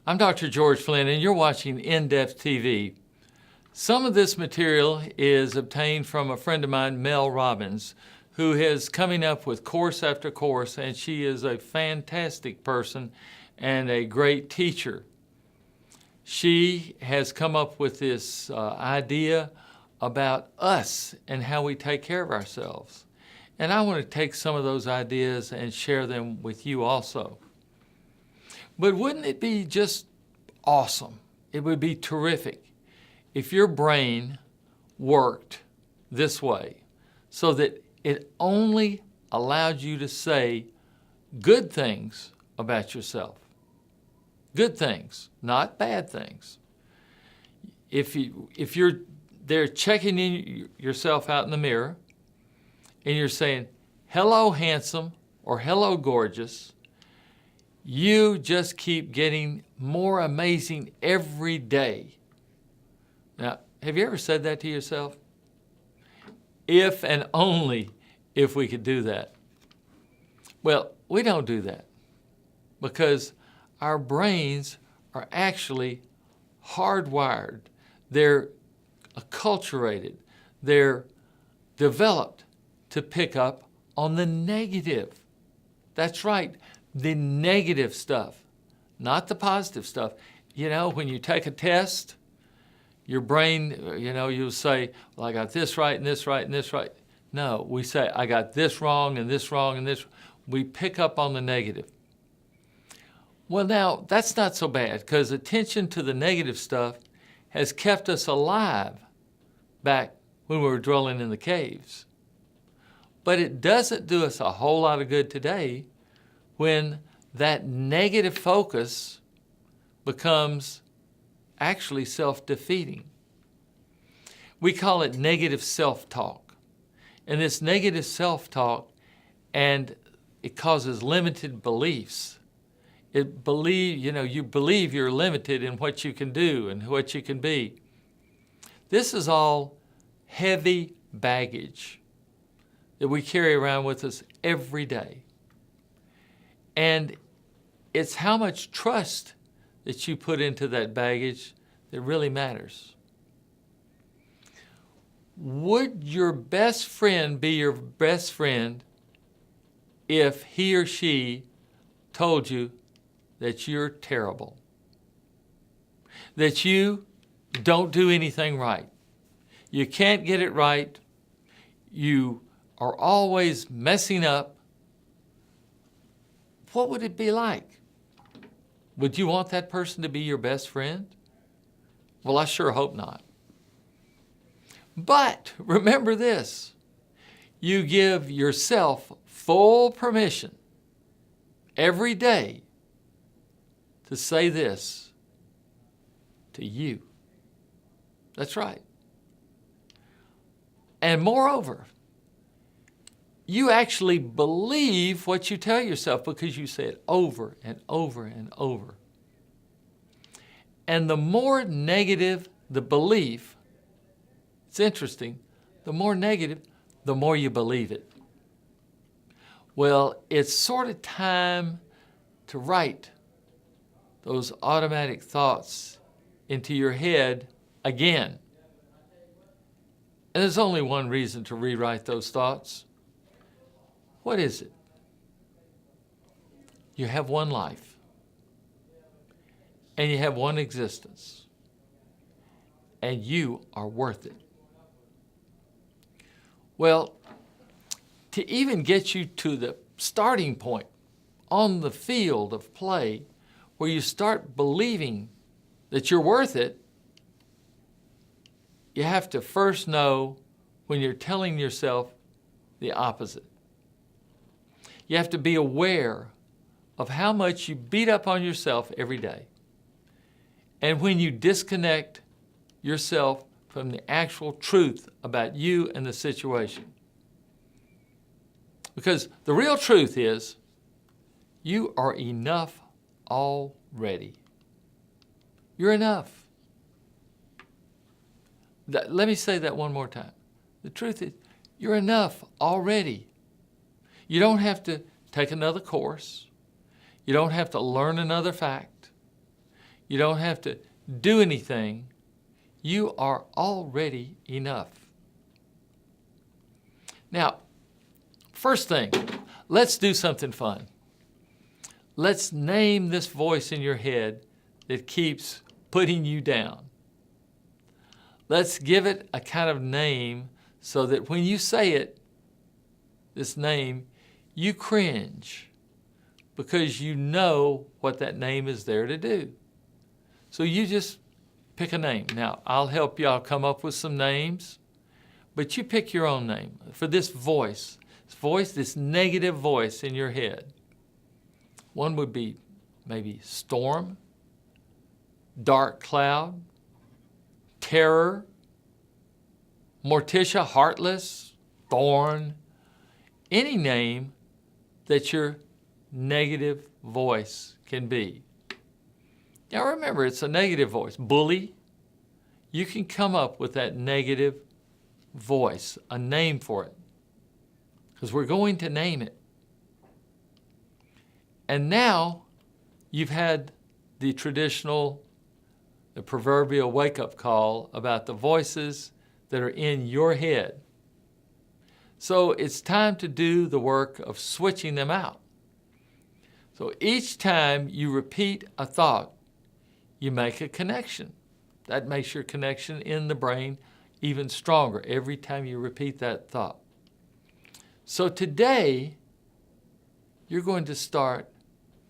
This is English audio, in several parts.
I'm Dr. George Flynn, and you're watching In-Depth TV. Some of this material is obtained from a friend of mine, Mel Robbins, who is coming up with course after course, and she is a fantastic person and a great teacher. She has come up with this idea about us and how we take care of ourselves. And I want to take some of those ideas and share them with you also. But wouldn't it be just awesome? It would be terrific if your brain worked this way so that it only allowed you to say good things about yourself. Good things, not bad things. If you're there checking in yourself out in the mirror and you're saying, hello, handsome, or hello, gorgeous, you just keep getting more amazing every day. Now, have you ever said that to yourself? If and only if we could do that. Well, we don't do that because our brains are actually hardwired. They're acculturated. They're developed to pick up on the negative. That's right. The negative stuff, not the positive stuff. You know, when you take a test, your brain, you'll say, well, I got this right and this right and this right. No, we say, I got this wrong and this wrong and this. We pick up on the negative. Well, now, that's not so bad because attention to the negative stuff has kept us alive back when we were dwelling in the caves. But it doesn't do us a whole lot of good today when that negative focus becomes actually self-defeating. We call it negative self-talk. And this negative self-talk, and it causes limited beliefs. You believe you're limited in what you can do and what you can be. This is all heavy baggage that we carry around with us every day. And it's how much trust that you put into that baggage that really matters. Would your best friend be your best friend if he or she told you that you're terrible? That you don't do anything right? You can't get it right. You are always messing up. What would it be like? Would you want that person to be your best friend? Well, I sure hope not. But remember this, you give yourself full permission every day to say this to you. That's right. And moreover, you actually believe what you tell yourself because you say it over and over and over. And the more negative the belief, it's interesting, the more negative, the more you believe it. Well, it's sort of time to write those automatic thoughts into your head again. And there's only one reason to rewrite those thoughts. What is it? You have one life, and you have one existence, and you are worth it. Well, to even get you to the starting point on the field of play where you start believing that you're worth it, you have to first know when you're telling yourself the opposite. You have to be aware of how much you beat up on yourself every day. And when you disconnect yourself from the actual truth about you and the situation. Because the real truth is, you are enough already. You're enough. Let me say that one more time. The truth is, you're enough already. You don't have to take another course. You don't have to learn another fact. You don't have to do anything. You are already enough. Now, first thing, let's do something fun. Let's name this voice in your head that keeps putting you down. Let's give it a kind of name so that when you say it, this name, you cringe because you know what that name is there to do. So you just pick a name. Now, I'll help y'all come up with some names, but you pick your own name for this voice, this negative voice in your head. One would be maybe storm, dark cloud, terror, Morticia, heartless, thorn, any name that your negative voice can be. Now remember, it's a negative voice. Bully, you can come up with that negative voice, a name for it, because we're going to name it. And now you've had the proverbial wake-up call about the voices that are in your head. So it's time to do the work of switching them out. So each time you repeat a thought, you make a connection. That makes your connection in the brain even stronger every time you repeat that thought. So today, you're going to start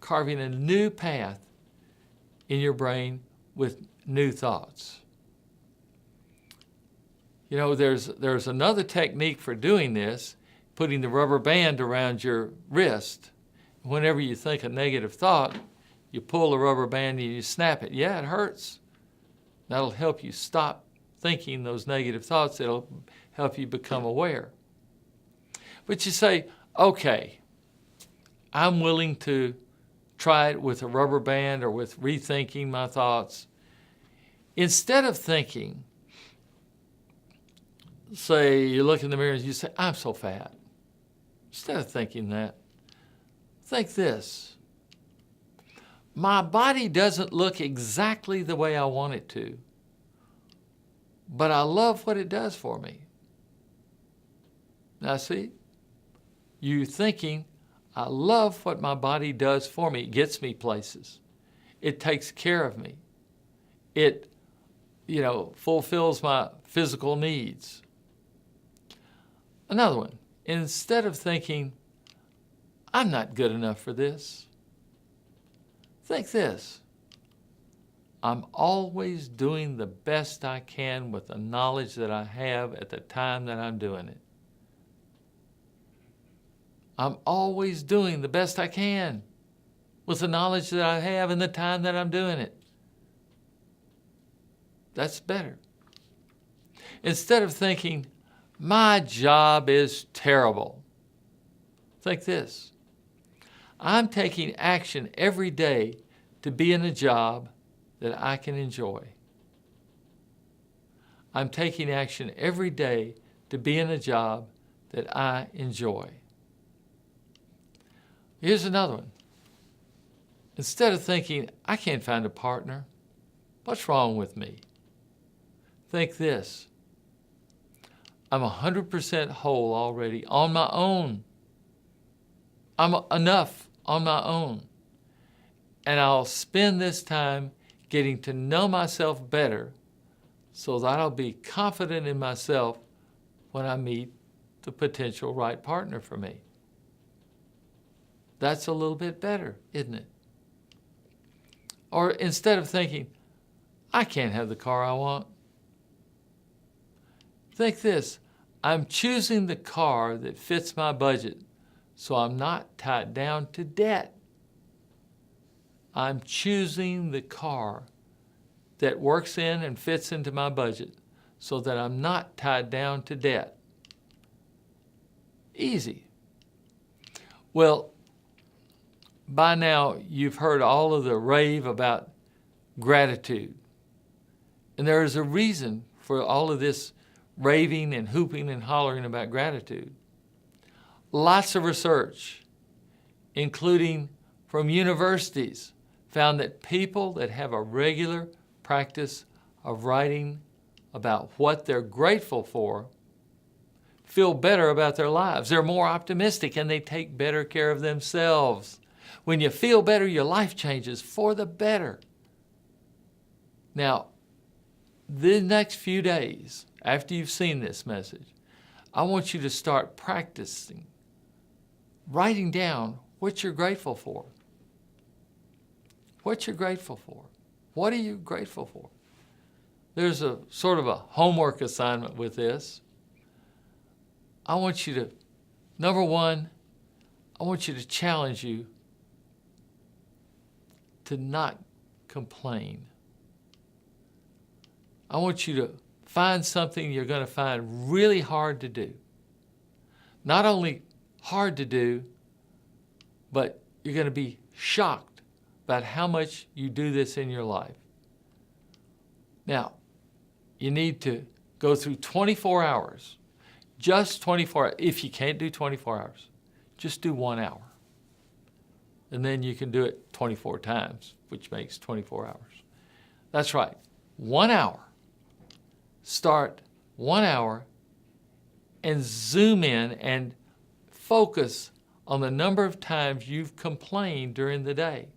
carving a new path in your brain with new thoughts. You know, there's another technique for doing this, putting the rubber band around your wrist. Whenever you think a negative thought, you pull the rubber band and you snap it. Yeah, it hurts. That'll help you stop thinking those negative thoughts. It'll help you become aware. But you say, okay, I'm willing to try it with a rubber band or with rethinking my thoughts. Instead of thinking, say you look in the mirror and you say, I'm so fat. Instead of thinking that, think this. My body doesn't look exactly the way I want it to, but I love what it does for me. Now see, you thinking, I love what my body does for me. It gets me places. It takes care of me. It, fulfills my physical needs. Another one, instead of thinking, I'm not good enough for this, think this. I'm always doing the best I can with the knowledge that I have at the time that I'm doing it. I'm always doing the best I can with the knowledge that I have and the time that I'm doing it. That's better. Instead of thinking, my job is terrible, think this. I'm taking action every day to be in a job that I can enjoy. I'm taking action every day to be in a job that I enjoy. Here's another one. Instead of thinking, I can't find a partner, what's wrong with me? Think this. I'm 100% whole already on my own. I'm enough on my own. And I'll spend this time getting to know myself better so that I'll be confident in myself when I meet the potential right partner for me. That's a little bit better, isn't it? Or instead of thinking, I can't have the car I want, think this. I'm choosing the car that fits my budget so I'm not tied down to debt. I'm choosing the car that works in and fits into my budget so that I'm not tied down to debt. Easy. Well, by now you've heard all of the rave about gratitude. And there is a reason for all of this raving and hooping and hollering about gratitude. Lots of research, including from universities, found that people that have a regular practice of writing about what they're grateful for feel better about their lives. They're more optimistic and they take better care of themselves. When you feel better, your life changes for the better. Now, the next few days, after you've seen this message, I want you to start practicing writing down what you're grateful for. What you're grateful for. What are you grateful for? There's a sort of a homework assignment with this. I want you to, number one, I want you to challenge you to not complain. I want you to find something you're going to find really hard to do. Not only hard to do, but you're going to be shocked about how much you do this in your life. Now, you need to go through 24 hours. Just 24 hours. If you can't do 24 hours, just do 1 hour. And then you can do it 24 times, which makes 24 hours. That's right. 1 hour. Start 1 hour and zoom in and focus on the number of times you've complained during the day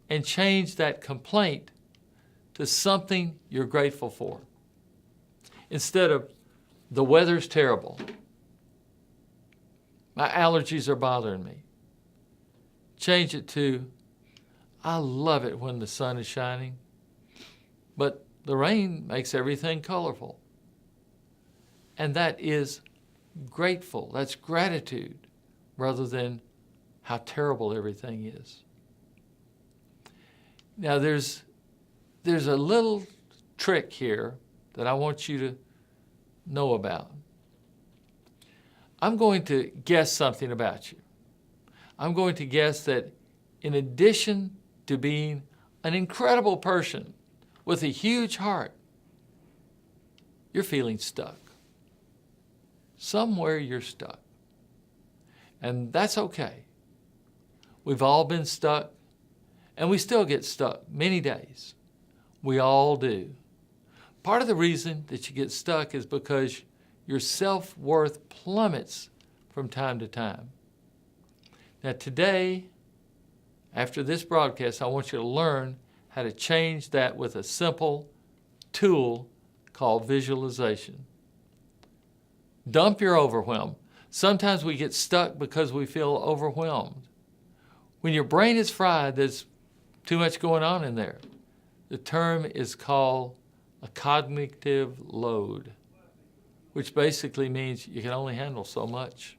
and change that complaint to something you're grateful for. Instead of, the weather's terrible, my allergies are bothering me, change it to, I love it when the sun is shining, but the rain makes everything colorful. And that is grateful. That's gratitude rather than how terrible everything is. Now there's a little trick here that I want you to know about. I'm going to guess something about you. I'm going to guess that in addition to being an incredible person with a huge heart, you're feeling stuck. Somewhere you're stuck. And that's okay. We've all been stuck, and we still get stuck many days. We all do. Part of the reason that you get stuck is because your self-worth plummets from time to time. Now today, after this broadcast, I want you to learn how to change that with a simple tool called visualization. Dump your overwhelm. Sometimes we get stuck because we feel overwhelmed. When your brain is fried, there's too much going on in there. The term is called a cognitive load, which basically means you can only handle so much.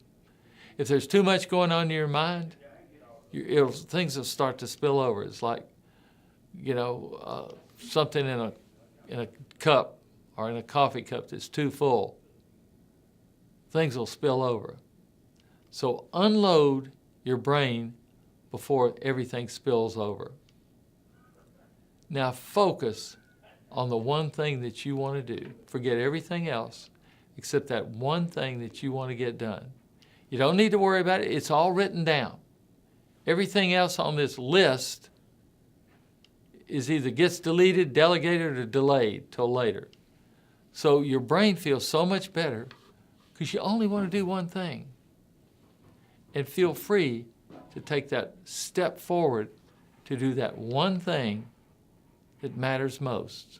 If there's too much going on in your mind, things will start to spill over. It's like, something in a cup or in a coffee cup that's too full. Things will spill over. So unload your brain before everything spills over. Now focus on the one thing that you want to do. Forget everything else except that one thing that you want to get done. You don't need to worry about it. It's all written down. Everything else on this list is either gets deleted, delegated, or delayed till later. So your brain feels so much better because you only want to do one thing. And feel free to take that step forward to do that one thing that matters most.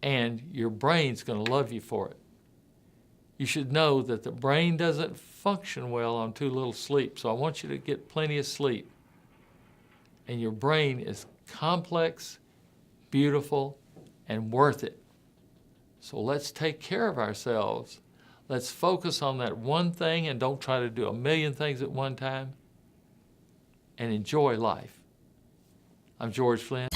And your brain's going to love you for it. You should know that the brain doesn't function well on too little sleep, so I want you to get plenty of sleep. And your brain is complex, beautiful, and worth it. So let's take care of ourselves. Let's focus on that one thing and don't try to do a million things at one time. And enjoy life. I'm George Flynn.